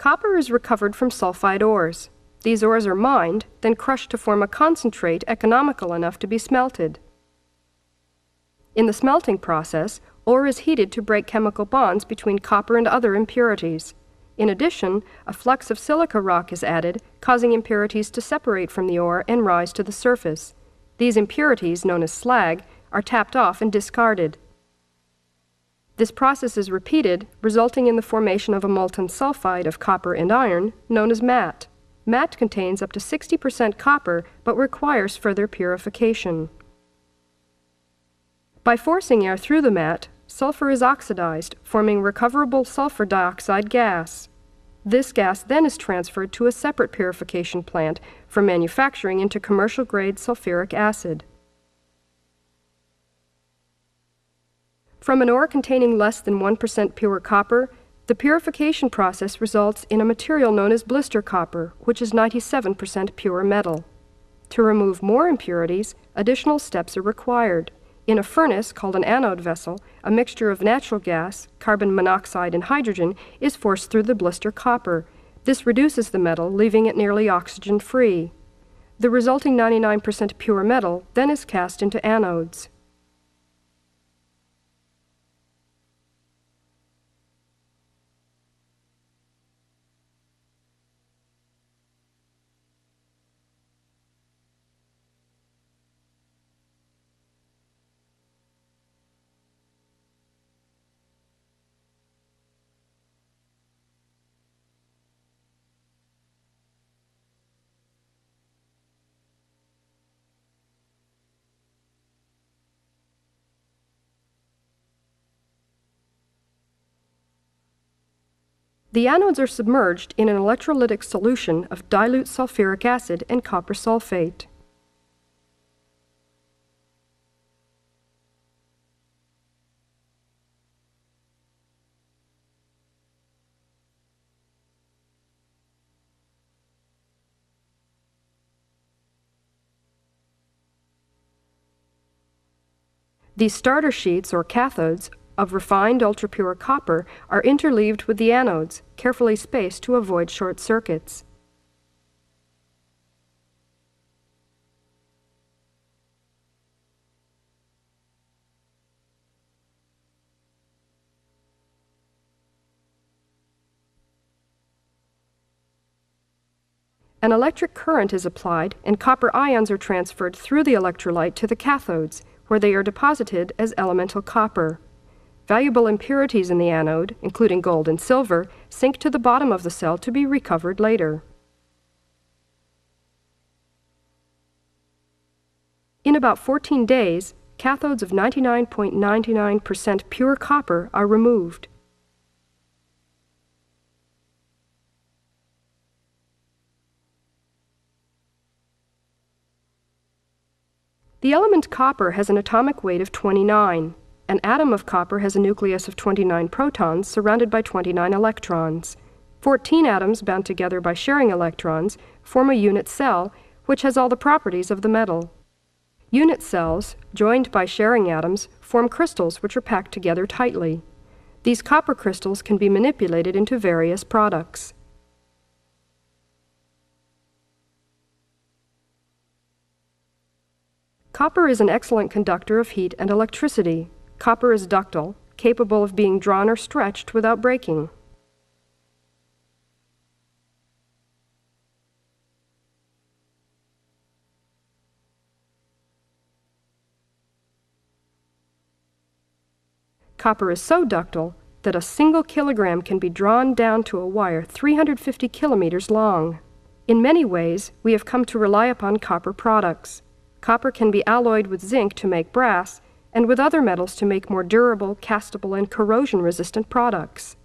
Copper is recovered from sulfide ores. These ores are mined, then crushed to form a concentrate economical enough to be smelted. In the smelting process, ore is heated to break chemical bonds between copper and other impurities. In addition, a flux of silica rock is added, causing impurities to separate from the ore and rise to the surface. These impurities, known as slag, are tapped off and discarded. This process is repeated, resulting in the formation of a molten sulfide of copper and iron, known as matte. Matte contains up to 60% copper, but requires further purification. By forcing air through the matte, sulfur is oxidized, forming recoverable sulfur dioxide gas. This gas then is transferred to a separate purification plant for manufacturing into commercial-grade sulfuric acid. From an ore containing less than 1% pure copper, the purification process results in a material known as blister copper, which is 97% pure metal. To remove more impurities, additional steps are required. In a furnace called an anode vessel, a mixture of natural gas, carbon monoxide, and hydrogen is forced through the blister copper. This reduces the metal, leaving it nearly oxygen-free. The resulting 99% pure metal then is cast into anodes. The anodes are submerged in an electrolytic solution of dilute sulfuric acid and copper sulfate. These starter sheets, or cathodes, of refined ultrapure copper are interleaved with the anodes, carefully spaced to avoid short circuits. An electric current is applied and copper ions are transferred through the electrolyte to the cathodes, where they are deposited as elemental copper. Valuable impurities in the anode, including gold and silver, sink to the bottom of the cell to be recovered later. In about 14 days, cathodes of 99.99% pure copper are removed. The element copper has an atomic weight of 29. An atom of copper has a nucleus of 29 protons surrounded by 29 electrons. 14 atoms bound together by sharing electrons form a unit cell, which has all the properties of the metal. Unit cells, joined by sharing atoms, form crystals which are packed together tightly. These copper crystals can be manipulated into various products. Copper is an excellent conductor of heat and electricity. Copper is ductile, capable of being drawn or stretched without breaking. Copper is so ductile that a single kilogram can be drawn down to a wire 350 kilometers long. In many ways, we have come to rely upon copper products. Copper can be alloyed with zinc to make brass, and with other metals to make more durable, castable, and corrosion-resistant products.